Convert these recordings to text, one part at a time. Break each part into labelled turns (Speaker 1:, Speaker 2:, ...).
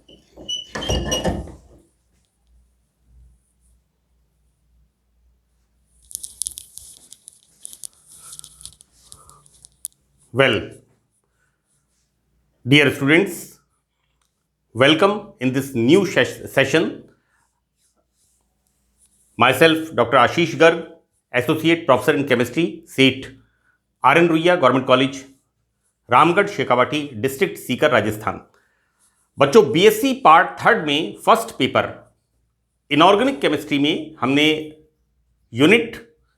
Speaker 1: Well, dear students, welcome in this new session. Myself, Dr. Ashish Garg, Associate Professor in Chemistry, SEET, R.N. Ruia Government College, Ramgarh Shekhawati district Sikar Rajasthan. बच्चों, BSc part third में first paper inorganic chemistry में हमने unit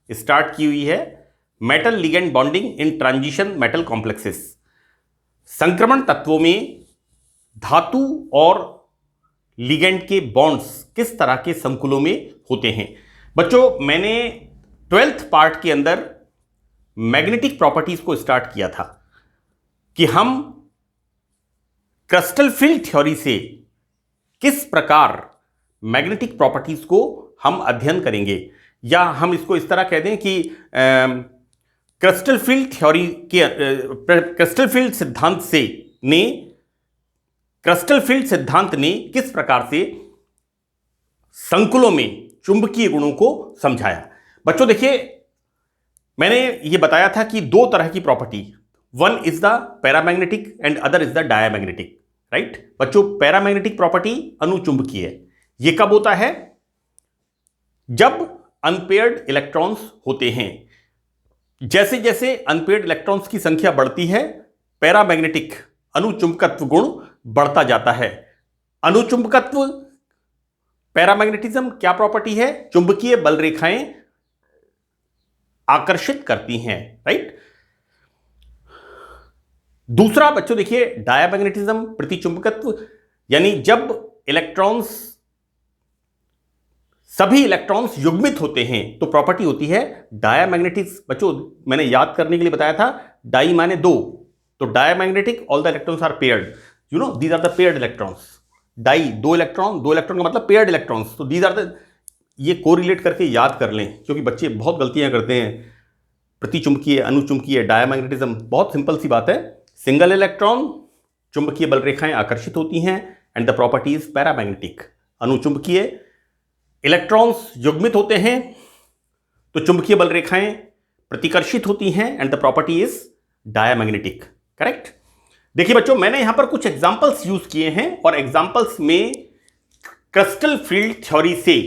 Speaker 1: start की हुई है metal ligand bonding in transition metal complexes. संक्रमण तत्वों में धातु और लिगेंड के बॉन्ड्स किस तरह के संकुलों में होते हैं। बच्चों, मैंने 12th पार्ट के अंदर मैग्नेटिक प्रॉपर्टीज को स्टार्ट किया था कि हम क्रिस्टल फील्ड थ्योरी से किस प्रकार मैग्नेटिक प्रॉपर्टीज को हम अध्ययन करेंगे, या हम इसको इस तरह कह दें कि क्रिस्टल फील्ड थ्योरी के क्रिस्टल फील्ड सिद्धांत ने किस प्रकार से संकुलों में चुंबकीय गुणों को समझाया। बच्चों देखिए, मैंने ये बताया था कि दो तरह की property, one is the paramagnetic and other is the diamagnetic, right. बच्चों, पैरामैग्नेटिक प्रॉपर्टी अनुचुंबकीय है। ये कब होता है? जब अनपेयर्ड इलेक्ट्रॉन्स होते हैं। जैसे जैसे अनपेयर्ड इलेक्ट्रॉन्स की संख्या बढ़ती है, पैरामैग्नेटिक अनुचुंबकत्व गुण बढ़ता जाता है। अनुचुंबकत्व, पैरामैग्नेटिज्म क्या प्रॉपर्टी है? चुंबकीय बल रेखाएं आकर्षित करती हैं, राइट। दूसरा बच्चों देखिए, डायामैग्नेटिज्म प्रतिचुंबकत्व, यानी जब इलेक्ट्रॉन्स, सभी इलेक्ट्रॉन्स युग्मित होते हैं तो प्रॉपर्टी होती है डायामैग्नेटिक्स। बच्चों, मैंने याद करने के लिए बताया था, डाई माने दो, तो diamagnetic all the electrons are paired, you know these are the paired electrons. डाई दो इलेक्ट्रॉन का मतलब पेयर्ड इलेक्ट्रॉन्स, तो दीज आर द, ये कोरिलेट करके याद कर लें, क्योंकि बच्चे बहुत गलतियां करते हैं। प्रतिचुंबकीय, अनुचुंबकीय, डायामैग्नेटिज्म, बहुत सिंपल सी बात है। सिंगल इलेक्ट्रॉन, चुंबकीय बल रेखाएं आकर्षित होती हैं and the property is paramagnetic. अनुचुंबकीय, इलेक्ट्रॉन्स युग्मित होते हैं तो चुंबकीय बल रेखाएं प्रतिकर्षित होती हैं and the property is diamagnetic, correct. देखिए बच्चों, मैंने यहां पर कुछ एग्जांपल्स यूज किए हैं और एग्जांपल्स में क्रिस्टल फील्ड थ्योरी से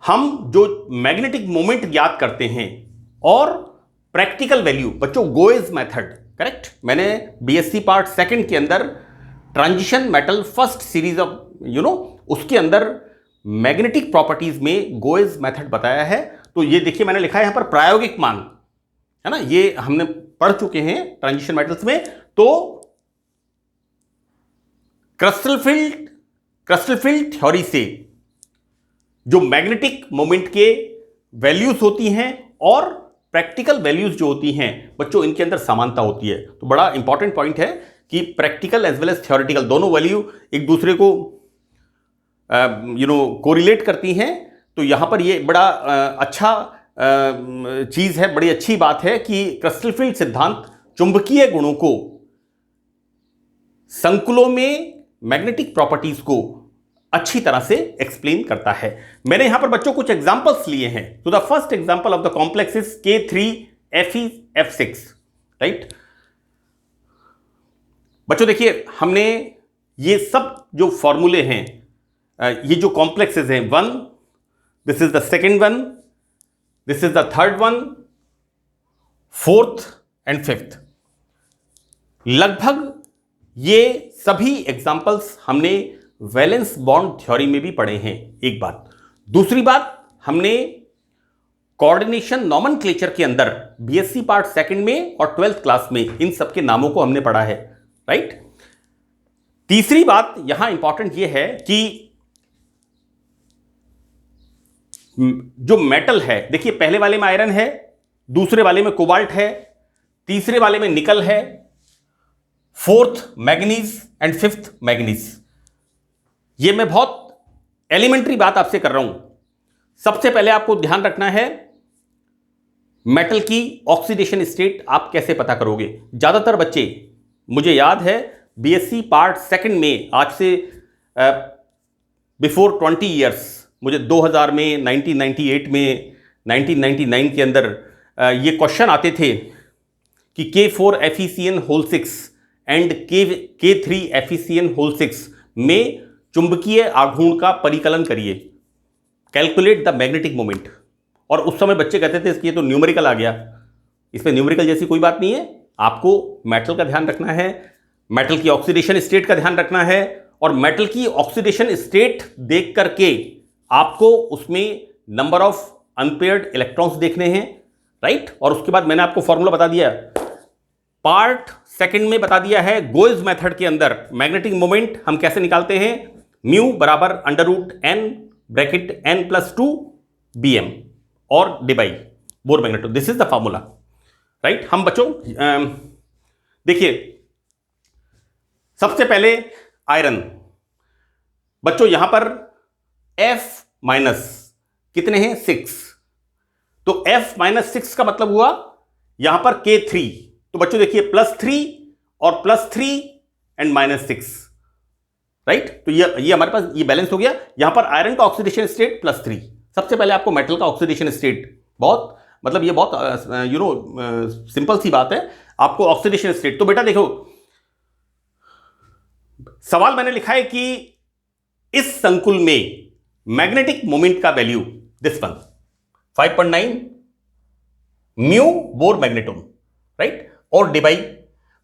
Speaker 1: हम जो मैग्नेटिक मोमेंट याद करते हैं और प्रैक्टिकल वैल्यू, बच्चों गोएज मेथड, करेक्ट। मैंने बीएससी पार्ट सेकंड के अंदर transition metal first series of उसके अंदर मैग्नेटिक प्रॉपर्टीज में गोएज मेथड बताया है। तो ये देखिए, मैंने लिखा है यहां पर प्रायोगिक मान, है ना, ये हमने पढ़ चुके हैं ट्रांजिशन मेटल्स में। तो क्रिस्टल फील्ड थ्योरी से जो मैग्नेटिक मोमेंट के वैल्यूज होती हैं और प्रैक्टिकल वैल्यूज जो होती हैं बच्चों, इनके अंदर समानता होती है। तो बड़ा इंपॉर्टेंट पॉइंट है कि practical as well as theoretical दोनों वैल्यू एक दूसरे को कोरिलेट करती हैं। तो यहां पर ये बड़ा अच्छा चीज है, बड़ी अच्छी बात है कि क्रिस्टल फील्ड सिद्धांत चुंबकीय गुणों को, संकुलों में मैग्नेटिक प्रॉपर्टीज को अच्छी तरह से एक्सप्लेन करता है। मैंने यहां पर बच्चों कुछ एग्जांपल्स लिए हैं। तो the first example of the complex is K3Fe(F6), right. बच्चों देखिए, हमने ये सब जो फॉर्मूले हैं, ये जो कॉम्प्लेक्सेस हैं, one, this is the second one, this is the third one, fourth and fifth, लगभग ये सभी एग्जांपल्स हमने वैलेंस बॉन्ड थ्योरी में भी पढ़े हैं, एक बात। दूसरी बात, हमने कोऑर्डिनेशन नॉमेनक्लेचर के अंदर बीएससी पार्ट सेकंड में और 12th क्लास में इन सबके नामों को हमने पढ़ा है, राइट। तीसरी बात यहां इंपॉर्टेंट यह है कि जो मेटल है, देखिए पहले वाले में आयरन है, दूसरे वाले में कोबाल्ट है, तीसरे वाले में निकल है, fourth manganese and fifth manganese. ये मैं बहुत एलिमेंट्री बात आपसे कर रहा हूं। सबसे पहले आपको ध्यान रखना है मेटल की ऑक्सीडेशन स्टेट आप कैसे पता करोगे। ज्यादातर बच्चे, मुझे याद है बीएससी पार्ट सेकंड में आज से बिफोर 20 ईयर्स, मुझे 2000 में, 1998 में, 1999 के अंदर ये क्वेश्चन आते थे कि K4 FeCN whole 6 and K3 FeCN whole 6 में चुंबकीय आघूर्ण का परिकलन करिए, कैलकुलेट द मैग्नेटिक मोमेंट। और उस समय बच्चे कहते थे इसकी तो न्यूमेरिकल आ गया। इसमें न्यूमेरिकल जैसी कोई बात नहीं है। आपको मेटल का ध्यान रखना है, मेटल की ऑक्सीडेशन स्टेट का ध्यान रखना है, और मेटल की ऑक्सीडेशन स्टेट देख करके आपको उसमें नंबर ऑफ अनपेयर्ड इलेक्ट्रॉन्स देखने हैं, राइट। और उसके बाद मैंने आपको फॉर्मूला बता दिया, पार्ट सेकंड में बता दिया है। गोइज मेथड के अंदर मैग्नेटिक मोमेंट हम कैसे निकालते हैं, म्यू बराबर √n ब्रैकेट n+2 bm और डिवाई Bohr magneton, this is the formula, right. हम बच्चों देखिए, सबसे पहले आयरन, बच्चों यहां पर F- कितने हैं, 6, तो F-6 का मतलब हुआ यहां पर K3, तो बच्चों देखिए +3 और +3 एंड -6, राइट। तो ये हमारे पास ये बैलेंस हो गया। यहां पर आयरन का ऑक्सीडेशन स्टेट +3। सबसे पहले आपको मेटल का ऑक्सीडेशन स्टेट, बहुत मतलब ये बहुत सिंपल सी बात है, आपको ऑक्सीडेशन स्टेट। तो बेटा देखो, सवाल मैंने लिखा है कि इस संकुल में मैग्नेटिक मोमेंट का value this one 5.9 mu Bohr magneton, right, और डिवाई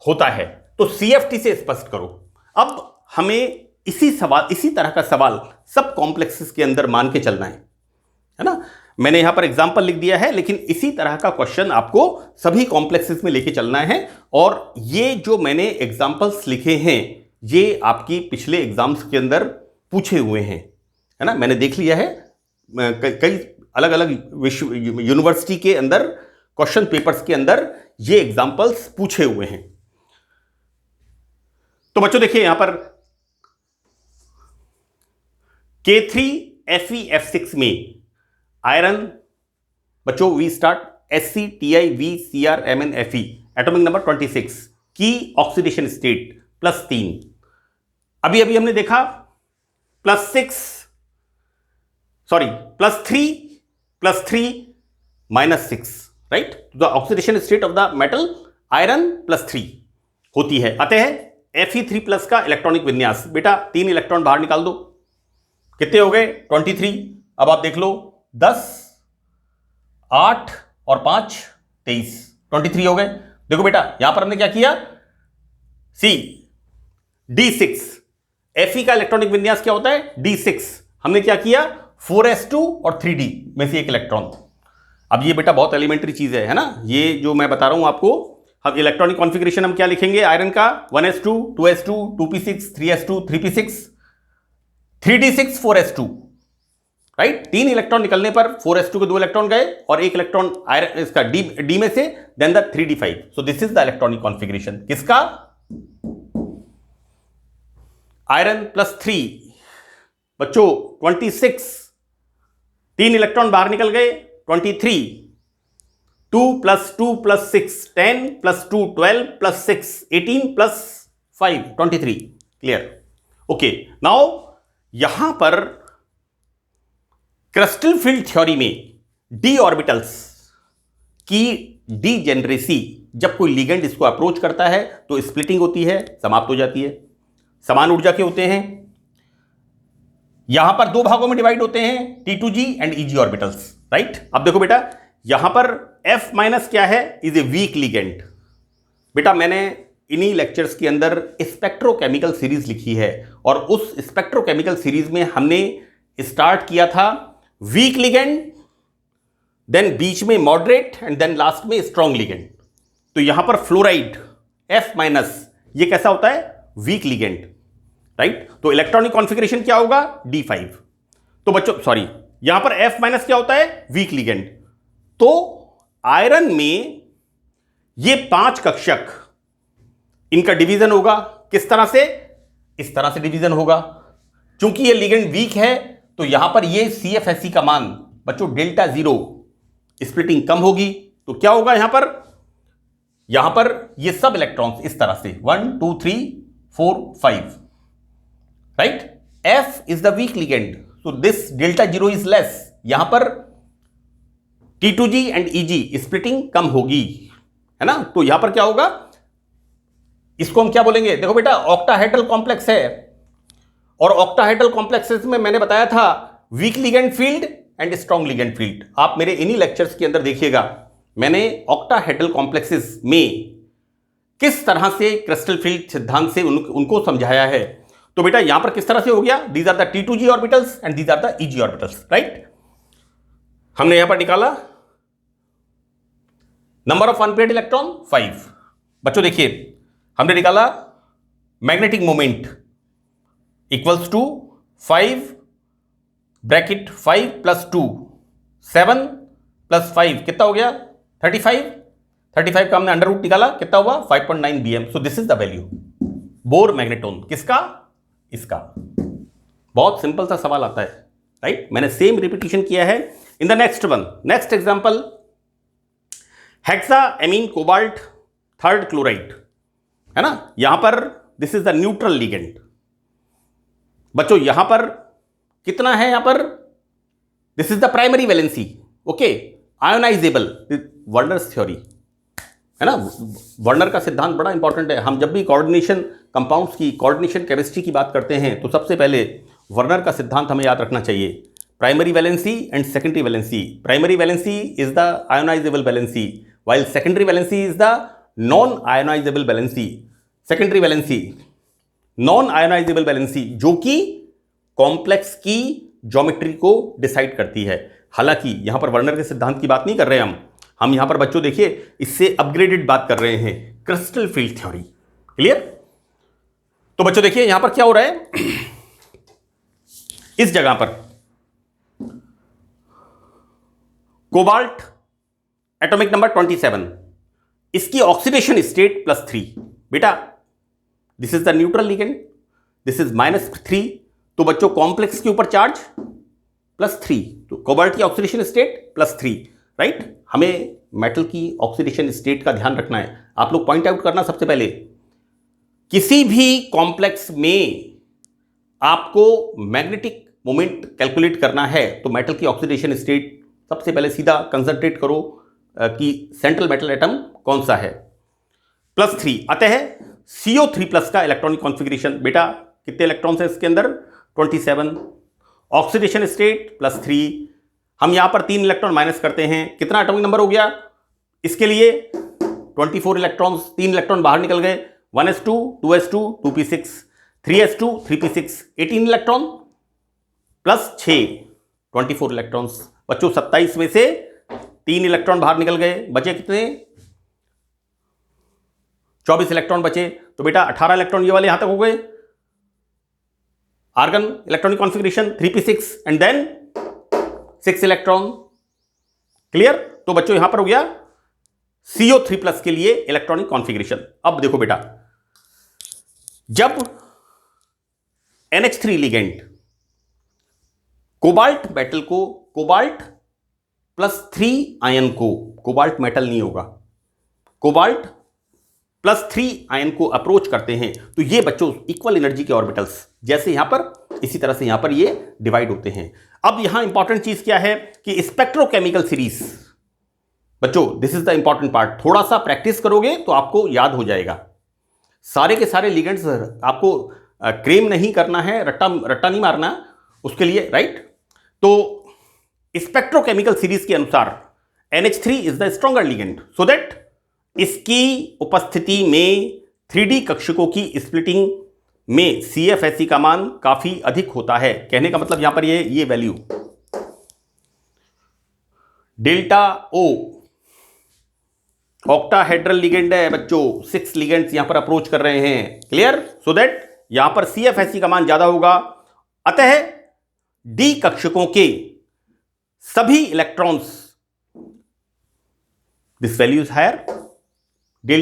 Speaker 1: होता है। तो CFT से स्पष्ट करो। अब हमें इसी तरह का सवाल सब कॉम्प्लेक्सेस के अंदर मान के चलना है ना। मैंने यहां पर एग्जांपल लिख दिया है, लेकिन इसी तरह का क्वेश्चन आपको सभी कॉम्प्लेक्सेस में लेके चलना है। और ये जो मैंने एग्जांपल्स लिखे हैं, ये आपकी पिछले एग्जाम्स के अंदर पूछे हुए हैं, है ना। मैंने देख लिया है कई अलग अलग यूनिवर्सिटी के अंदर क्वेश्चन पेपर्स के अंदर ये एग्जांपल्स पूछे हुए हैं। तो बच्चों देखिए यहां पर K3 FeF6 में आयरन, बच्चों we start ScTiVCrMnFe, atomic number 26 की ऑक्सीडेशन स्टेट +3। अभी हमने देखा +3 -6, right. The oxidation state of the metal iron +3 होती है। अतः Fe3+ का इलेक्ट्रॉनिक विन्यास, बेटा 3 इलेक्ट्रॉन बाहर निकाल दो, कितने हो गए 23। अब आप देख लो 10, 8 और 5 23, 23 हो गए। देखो बेटा यहां पर हमने क्या किया, D6, Fe का इलेक्ट्रॉनिक विन्यास क्या होता है, D6। हमने क्या किया, 4s2 और 3d में से एक इलेक्ट्रॉन। अब ये बेटा बहुत एलिमेंट्री चीज है ना, ये जो मैं बता रहा हूं आपको। हम इलेक्ट्रॉनिक कॉन्फ़िगरेशन हम क्या लिखेंगे आयरन का, 1s2 2s2 2p6 3s2 3p6 3d6 4s2, right. 3 electron निकलने पर 4s2 के 2 इलेक्ट्रॉन गए और 1 इलेक्ट्रॉन आयरन इसका डी में से, then the 3d5। So this is the electronic configuration किसका, आयरन +3। बच्चों 26, 3 इलेक्ट्रॉन बाहर निकल गए, 23, 2 + 2 + 6 10 + 2 12 + 6 18 + 5 23, क्लियर, ओके। नाउ यहां पर क्रिस्टल फील्ड थ्योरी में d ऑर्बिटल्स की डीजेनरेसी, जब कोई लिगेंड इसको अप्रोच करता है तो स्प्लिटिंग होती है, समाप्त हो जाती है। समान ऊर्जा के होते हैं, यहां पर 2 भागों में डिवाइड होते हैं, T2g and Eg orbitals, right. अब देखो बेटा यहां पर F- क्या है, इज ए वीक लिगेंड। बेटा मैंने इन्हीं लेक्चर्स के अंदर स्पेक्ट्रोकेमिकल सीरीज लिखी है, और उस स्पेक्ट्रोकेमिकल सीरीज में हमने स्टार्ट किया था वीक लिगेंड, देन बीच में मॉडरेट एंड देन लास्ट में स्ट्रॉन्ग लिगेंड। तो यहां पर फ्लोराइड F- ये कैसा होता है, वीक लिगेंड, राइट। तो इलेक्ट्रॉनिक कॉन्फ़िगरेशन क्या होगा, D5। तो बच्चों सॉरी, यहां पर F- क्या होता है, वीक लिगेंड। तो आयरन में ये 5 कक्षक, इनका डिवीजन होगा किस तरह से, इस तरह से डिवीजन होगा। क्योंकि ये लिगेंड वीक है तो यहां पर ये CFSE का मान बच्चों ΔO, स्प्लिटिंग कम होगी। तो क्या होगा यहां पर ये सब इलेक्ट्रॉन्स इस तरह से 1 2 3 4 5, right. F is the week ligand, so this delta zero is less, यहां पर T2G एंड EG स्प्लिटिंग कम होगी, है ना। तो यहां पर क्या होगा, इसको हम क्या बोलेंगे, देखो बेटा ऑक्टाहेड्रल कॉम्प्लेक्स है, और ऑक्टाहेड्रल कॉम्प्लेक्सेस में मैंने बताया था week ligand field and strong ligand field. आप मेरे इन्हीं लेक्चर्स के अंदर देखिएगा, मैंने ऑक्टाहेड्रल कॉम्प्लेक्सेस में किस तरह से क्रिस्टल फील्ड सिद्धांत से उनको समझाया है। तो बेटा यहां पर किस तरह से हो गया, these are the T2G orbitals and these are the EG orbitals, right. हमने यहां पर निकाला नंबर ऑफ अनपेयर्ड इलेक्ट्रॉन 5। बच्चों देखिए हमने निकाला magnetic moment equals to 5 bracket 5 plus 2 7 plus 5 कितना हो गया 35 का हमने अंडर रूट निकाला, कितना हुआ 5.9 BM। So this is the value Bohr magneton, किसका, इसका। बहुत सिंपल सा सवाल आता है, राइट। मैंने सेम रिपीटिशन किया है in the next one. Next example hexaammine cobalt third chloride, है ना। यहां पर this is the neutral ligand. बच्चों यहां पर कितना है, यहां पर this is the primary valency, okay, ionizable, Werner's theory, है ना। वर्नर का सिद्धांत बड़ा इंपॉर्टेंट है। हम जब भी कोऑर्डिनेशन कंपाउंड्स की, कोऑर्डिनेशन केमिस्ट्री की बात करते हैं तो सबसे पहले वर्नर का सिद्धांत हमें याद रखना चाहिए। Primary valency and secondary valency. Primary valency is the ionisable valency, while secondary valency is the non-ionizable valency। secondary valency non-ionizable valency जो कि कॉम्प्लेक्स की ज्योमेट्री को डिसाइड करती है। हालांकि यहां पर वर्नर के सिद्धांत की बात नहीं कर रहे हम यहां पर बच्चों देखिए इससे अपग्रेडेड बात कर रहे हैं, क्रिस्टल फील्ड थ्योरी। क्लियर। तो बच्चों देखिए यहां पर क्या हो रहा है इस जगह पर कोबाल्ट एटॉमिक नंबर 27, इसकी ऑक्सीडेशन स्टेट +3। बेटा this is the neutral ligand, this is -3, तो बच्चों कॉम्प्लेक्स के ऊपर चार्ज +3, तो कोबाल्ट की ऑक्सीडेशन स्टेट +3, राइट। हमें मेटल की ऑक्सीडेशन स्टेट का ध्यान रखना है। आप लोग पॉइंट आउट करना, सबसे पहले किसी भी कॉम्प्लेक्स में आपको मैग्नेटिक मोमेंट कैलकुलेट करना है तो मेटल की ऑक्सीडेशन स्टेट सबसे पहले सीधा कंसंट्रेट करो कि सेंट्रल मेटल एटम कौन सा है, +3। अतः CO3+ का इलेक्ट्रॉनिक कॉन्फ़िगरेशन, बेटा कितने इलेक्ट्रॉन्स है इसके अंदर 27, ऑक्सीडेशन स्टेट +3। हम यहां पर 3 इलेक्ट्रॉन माइनस करते हैं, कितना एटॉमिक नंबर हो गया इसके लिए 24 इलेक्ट्रॉन्स, 3 इलेक्ट्रॉन बाहर निकल गए, 1s2 2s2 2p6 3s2 3p6, 18 electron +6 24 electrons. बच्चों 27 में से 3 इलेक्ट्रॉन बाहर निकल गए, बचे कितने 24 इलेक्ट्रॉन बचे। तो बेटा 18 इलेक्ट्रॉन ये वाले यहां तक हो गए। Argon electronic configuration 3p6 and then 6 electron. Clear. तो बच्चों यहां पर हो गया CO3+ के लिए इलेक्ट्रॉनिक कॉन्फ़िगरेशन। अब देखो बेटा जब NH3 लिगेंड कोबाल्ट मेटल को, कोबाल्ट +3 आयन को, कोबाल्ट मेटल नहीं होगा, कोबाल्ट +3 आयन को अप्रोच करते हैं तो ये बच्चों इक्वल एनर्जी के ऑर्बिटल्स, जैसे यहां पर इसी तरह से यहां पर ये डिवाइड होते हैं। अब यहां इंपॉर्टेंट चीज क्या है कि स्पेक्ट्रोकेमिकल सीरीज, बच्चों this is the important part, थोड़ा सा प्रैक्टिस करोगे तो आपको याद हो जाएगा। सारे के सारे लिगेंड्स आपको क्रेम नहीं करना है, रट्टा नहीं मारना उसके लिए, राइट। तो स्पेक्ट्रोकेमिकल सीरीज के अनुसार NH3 is the stronger ligand, so that इसकी उपस्थिति में 3D कक्षकों की स्प्लिटिंग में CFSE का मान काफी अधिक होता है। कहने का मतलब यहां पर ये वैल्यू ΔO ऑक्टाहेड्रल लिगेंड है बच्चों, 6 लिगेंड्स यहां पर अप्रोच कर रहे हैं। क्लियर। सो दैट यहां पर CFSE का मान ज्यादा होगा, अतः D कक्षकों के सभी electrons, this value is higher, ΔO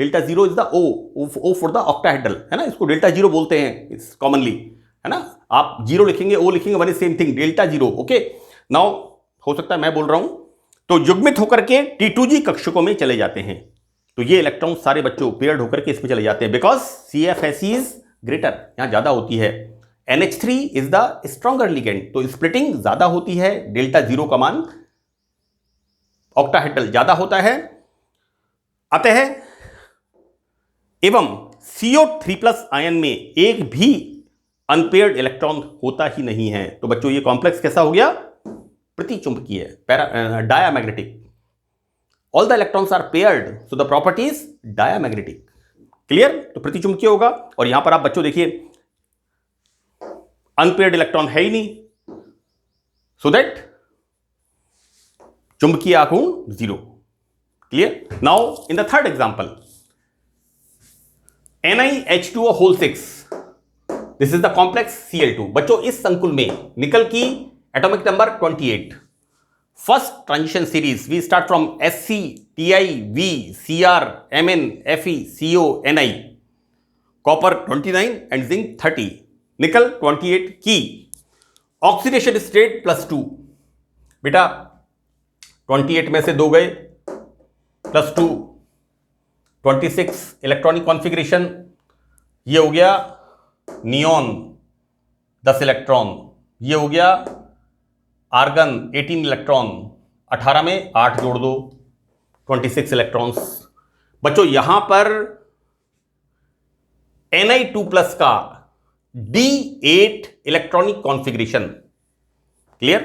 Speaker 1: is the O for the octahedral, है ना, इसको ΔO बोलते हैं इट्स कॉमनली, है ना। आप 0 लिखेंगे O लिखेंगे, one is same thing, ΔO। Okay, now हो सकता है मैं बोल रहा हूं तो युग्मित होकर के T2G कक्षकों में चले जाते हैं। तो ये इलेक्ट्रॉन सारे बच्चों पेयर्ड होकर के इसमें चले जाते हैं, बिकॉज CFSE इज ग्रेटर, यहां ज्यादा होती है। NH3 is the stronger ligand, तो स्प्लिटिंग ज्यादा होती है, डेल्टा 0 का मान ऑक्टाहेड्रल ज्यादा होता है। अतः एवं CO3+ आयन में एक भी अनपेयर्ड इलेक्ट्रॉन होता ही नहीं है। तो बच्चों ये कॉम्प्लेक्स कैसा हो गया? प्रतिचुंबकीय, diamagnetic. All the electrons are paired, so the property is diamagnetic. Clear? तो प्रतिचुंबकीय होगा। और यहां पर आप बच्चों देखिए अनपेयर्ड इलेक्ट्रॉन है ही नहीं, सो दैट चुंबकीय आघूर्ण 0। Clear? Now in the third example, NiH2O6, this is the complex Cl2। बच्चों इस संकुल में निकल की atomic number 28। First transition series we start from Sc Ti V Cr Mn Fe Co Ni, copper 29 and zinc 30, nickel 28 की oxidation state +2। बेटा 28 में से 2 गए, +2 26 इलेक्ट्रॉनिक कॉन्फ़िगरेशन, ये हो गया नियॉन 10 इलेक्ट्रॉन, ये हो गया आर्गन 18 इलेक्ट्रॉन, 18 में 8 जोड़ दो 26 इलेक्ट्रॉन्स। बच्चों यहां पर Ni2+ का D8 इलेक्ट्रॉनिक कॉन्फ़िगरेशन। क्लियर?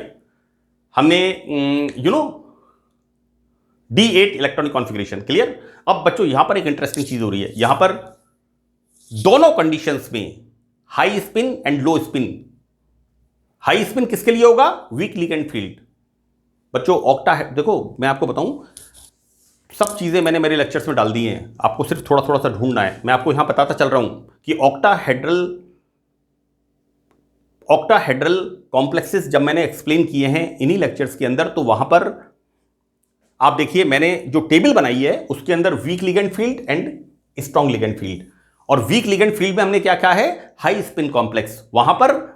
Speaker 1: हमने D8 इलेक्ट्रॉनिक कॉन्फ़िगरेशन। क्लियर? अब बच्चों यहां पर एक इंटरेस्टिंग चीज हो रही है, यहां पर दोनों कंडीशंस में high spin and low spin. High spin किसके लिए होगा? Week ligand field. बच्चों देखो मैं आपको बताऊं, सब चीजें मैंने मेरे लेक्चर्स में डाल दी हैं, आपको सिर्फ थोड़ा थोड़ा सा ढूंढना है। मैं आपको यहां बताता चल रहा हूं कि ऑक्टाहेड्रल कॉम्प्लेक्सेस जब मैंने एक्सप्लेन किए हैं इन्हीं लेक्चर्स के अंदर, तो वहां पर आप देखिए मैंने जो टेबल बनाई है उसके अंदर week ligand field and strong ligand field. और वीक लिगेंड फील्ड में हमने क्या कहा है? हाई स्पिन कॉम्प्लेक्स, वहां पर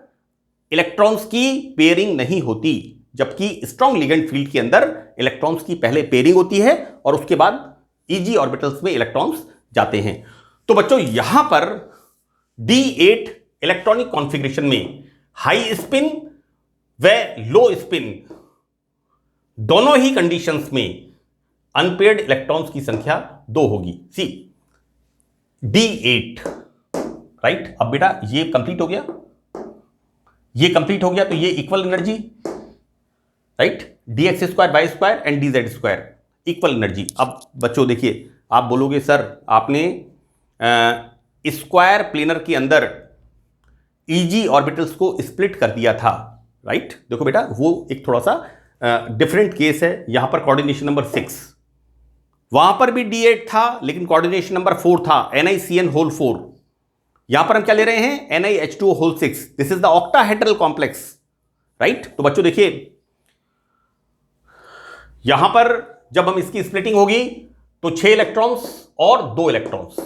Speaker 1: इलेक्ट्रॉन्स की पेयरिंग नहीं होती, जबकि स्ट्रॉन्ग लिगेंड फील्ड के अंदर इलेक्ट्रॉन्स की पहले पेयरिंग होती है और उसके बाद Eg ऑर्बिटल्स में इलेक्ट्रॉन्स जाते हैं। तो बच्चों यहां पर D8 इलेक्ट्रॉनिक कॉन्फ़िगरेशन में हाई स्पिन व लो स्पिन दोनों ही कंडीशंस में अनपेयर्ड इलेक्ट्रॉन्स की संख्या 2 होगी। सी D8, राइट? अब बेटा ये कंप्लीट हो गया, ये कंप्लीट हो गया, तो ये equal energy, right? dx² y² and dz² equal energy. अब बच्चों देखिए, आप बोलोगे सर आपने स्क्वायर प्लेनर के अंदर Eg ऑर्बिटल्स को स्प्लिट कर दिया था, राइट? देखो बेटा वो एक थोड़ा सा डिफरेंट केस है। यहां पर कोऑर्डिनेशन नंबर 6, वहां पर भी D8 था लेकिन कोऑर्डिनेशन नंबर 4 था, NiCN4। यहां पर हम क्या ले रहे हैं? NiH2O6। This is the octahedral complex, right? तो बच्चों देखिए यहां पर जब हम इसकी स्प्लिटिंग होगी तो 6 इलेक्ट्रॉन्स और 2 इलेक्ट्रॉन्स,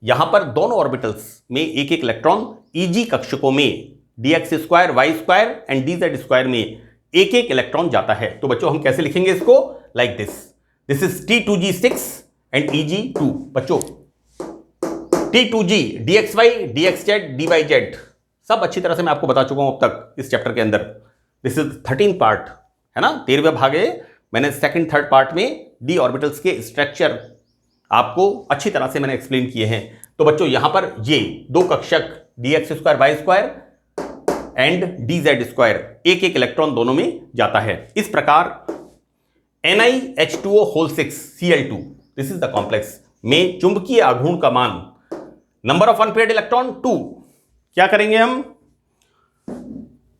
Speaker 1: यहां पर दोनों ऑर्बिटल्स में एक एक इलेक्ट्रॉन Eg कक्षकों में dx² y² एंड dz² में एक एक इलेक्ट्रॉन जाता है। तो बच्चों हम कैसे लिखेंगे इसको? Like this, this is T2g6 and Eg2। बच्चों T2g dxy dxz dyz सब अच्छी तरह से मैं आपको बता चुका हूं अब तक इस चैप्टर के अंदर। दिस इज 13 पार्ट है ना, 13वें भाग है। मैंने सेकंड थर्ड पार्ट में d ऑर्बिटल्स के स्ट्रक्चर आपको अच्छी तरह से मैंने एक्सप्लेन किए हैं। तो बच्चों यहां पर ये 2 कक्षक dx² y² एंड dz², एक एक इलेक्ट्रॉन दोनों में जाता है। इस प्रकार NiH2O6 Cl2, this is the complex में चुंबकीय आघूर्ण का मान, नंबर ऑफ अनपेयर्ड इलेक्ट्रॉन 2। क्या करेंगे हम?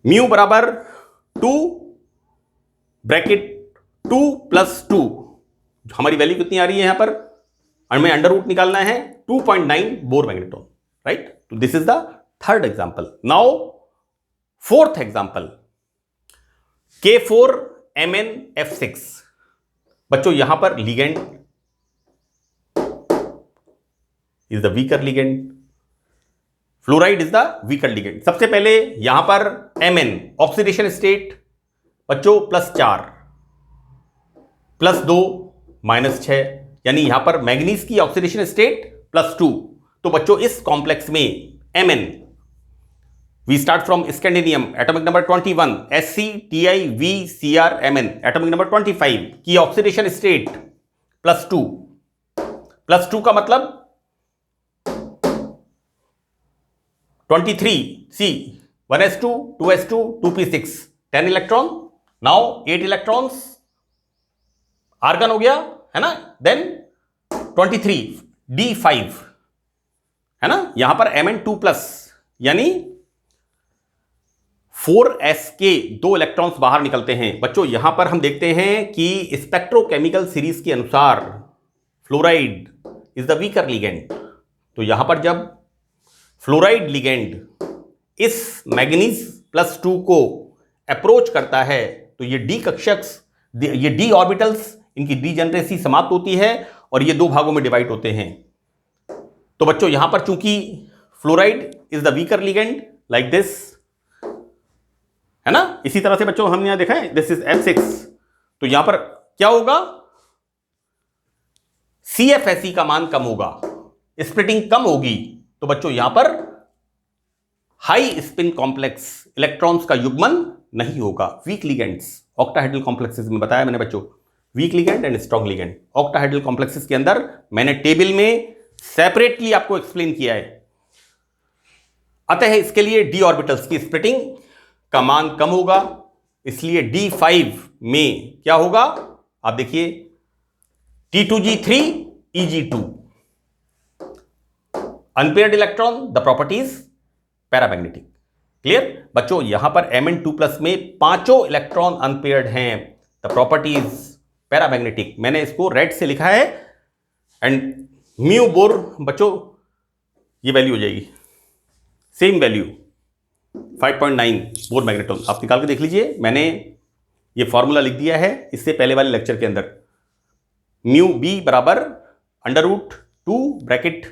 Speaker 1: म्यू बराबर 2 ब्रैकेट 2 + 2, हमारी वैल्यू कितनी आ रही है यहां पर? हमें अंडर रूट निकालना है 2.9 बोर मैग्नेट्रॉन, राइट? तो this is the third example. Now fourth example, K4MnF6। बच्चों यहां पर ligand is the weaker ligand, fluoride is the weaker ligand. सबसे पहले यहां पर Mn ऑक्सीडेशन स्टेट बच्चों +4 +2 -6, यानी यहां पर मैग्नीज की ऑक्सीडेशन स्टेट +2। तो बच्चों इस कॉम्प्लेक्स में Mn, we start from scandium atomic number 21, SCTiVCrMn atomic number 25 की ऑक्सीडेशन स्टेट +2। +2 का मतलब 23C, 1s2 2s2 2p6 10 electron, now 8 electrons, argon हो गया है ना। देन 23 D5 है ना, यहां पर Mn2+ यानी 4s के 2 इलेक्ट्रॉन्स बाहर निकलते हैं। बच्चों यहां पर हम देखते हैं कि स्पेक्ट्रोकेमिकल सीरीज के अनुसार fluoride is the weaker ligand. तो यहां पर जब फ्लोराइड लिगेंड इस मैग्नीज +2 को अप्रोच करता है तो ये डी कक्षक, ये डी ऑर्बिटल्स, इनकी डीजेनरेसी समाप्त होती है और ये 2 भागों में डिवाइड होते हैं। तो बच्चों यहां पर चूंकि fluoride is the weaker ligand like this है ना, इसी तरह से बच्चों हमने यहां देखा है दिस इज F6। तो यहां पर क्या होगा, CFSE का मान कम होगा, स्प्लिटिंग कम होगी। तो बच्चों यहां पर हाई स्पिन कॉम्प्लेक्स इलेक्ट्रॉन्स का युग्मन नहीं होगा। वीक लिगेंड्स ऑक्टाहेड्रल कॉम्प्लेक्सेस में बताया मैंने बच्चों, week ligand and strong ligand. Octahedral complexes के अंदर मैंने टेबल में सेपरेटली आपको एक्सप्लेन किया है। अतः इसके लिए डी ऑर्बिटल्स की स्प्लिटिंग का मान कम होगा, इसलिए D5 में क्या होगा, आप देखिए T2G3 Eg2 unpaired electron, the properties paramagnetic. Clear बच्चों, यहां पर Mn2+ में 5 इलेक्ट्रॉन अनपेयर्ड हैं, द प्रॉपर्टीज पैरामैग्नेटिक। मैंने इसको रेड से लिखा है एंड म्यू बोर बच्चों ये वैल्यू हो जाएगी, सेम वैल्यू 5.9 बोर मैग्नेट्रॉन। आप निकाल के देख लीजिए, मैंने ये फॉर्मूला लिख दिया है इससे पहले वाले लेक्चर के अंदर। म्यू बी बराबर √2 ब्रैकेट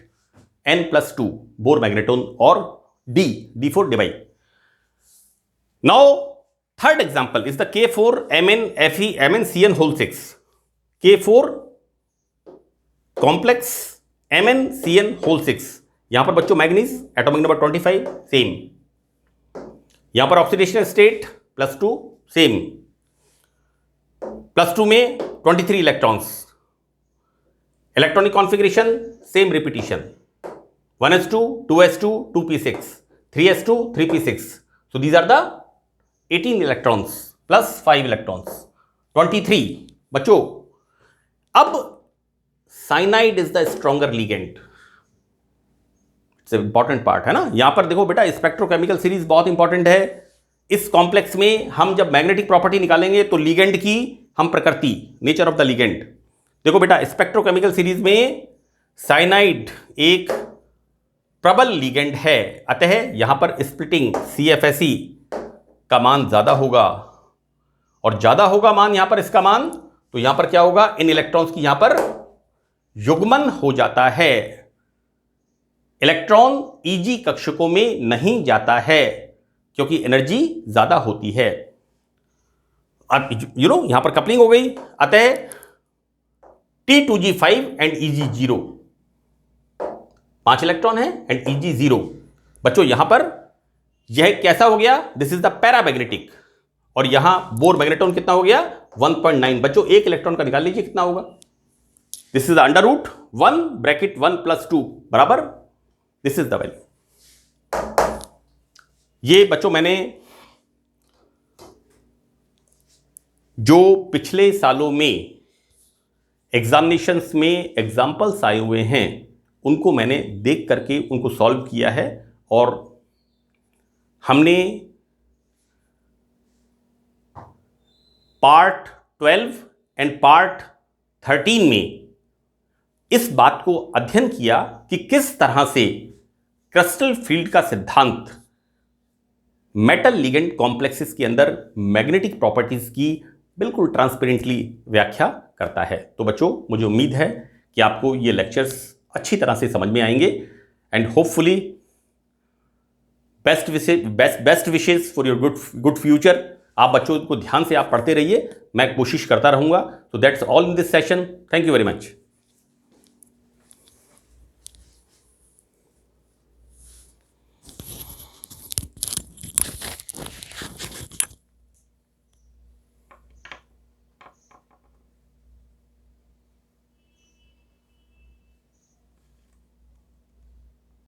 Speaker 1: n+2 बोर मैग्नेट्रॉन और D4 divide. Now third example is the K4MnFeMnCn6 K4 complex MnCn6। यहां पर बच्चों मैग्नीज एटॉमिक नंबर 25 सेम, यहां पर ऑक्सीडेशन स्टेट +2 सेम, +2 में 23 electrons, electronic configuration same repetition, 1s2 2s2 2p6 3s2 3p6। so these are the 18 electrons plus 5 electrons 23। बच्चों अब cyanide is the stronger ligand, it's important part है ना। यहां पर देखो बेटा स्पेक्ट्रोकेमिकल सीरीज बहुत इंपॉर्टेंट है। इस कॉम्प्लेक्स में हम जब मैग्नेटिक प्रॉपर्टी निकालेंगे तो लिगेंड की हम प्रकृति, नेचर ऑफ द लिगेंड। देखो बेटा स्पेक्ट्रोकेमिकल सीरीज में साइनाइड एक प्रबल लिगेंड है, अतः यहां पर स्प्लिटिंग CFSE का मान ज्यादा होगा, और ज्यादा होगा मान यहां पर इसका मान, तो यहां पर क्या होगा, इन इलेक्ट्रॉन्स की यहां पर युग्मन हो जाता है। इलेक्ट्रॉन Eg कक्षकों में नहीं जाता है क्योंकि एनर्जी ज्यादा होती है। अब यहां पर कपलिंग हो गई, अतः T2G5 एंड Eg0 5 इलेक्ट्रॉन है एंड Eg0। बच्चों यहां पर यह कैसा हो गया, दिस इज द पैरामैग्नेटिक, और यहां बोर मैग्नेट्रॉन कितना हो गया 1.9। बच्चों एक इलेक्ट्रॉन का निकाल लीजिए कितना होगा, दिस इज द √1 ब्रैकेट 1 + 2 बराबर दिस इज द वैल्यू। ये बच्चों मैंने जो पिछले सालों में एग्जामिनेशंस में एग्जाम्पल्स आए हुए हैं उनको मैंने देख करके उनको सॉल्व किया है, और हमने पार्ट 12 एंड पार्ट 13 में इस बात को अध्ययन किया कि किस तरह से क्रिस्टल फील्ड का सिद्धांत मेटल लिगेंड कॉम्प्लेक्सेस के अंदर मैग्नेटिक प्रॉपर्टीज की बिल्कुल ट्रांसपेरेंटली व्याख्या करता है। तो बच्चों मुझे उम्मीद है कि आपको ये लेक्चर्स अच्छी तरह से समझ में आएंगे and hopefully best wishes for your good future. आप बच्चों को ध्यान से आप पढ़ते रहिए, मैं कोशिश करता रहूंगा। तो that's all in this session, thank you very much.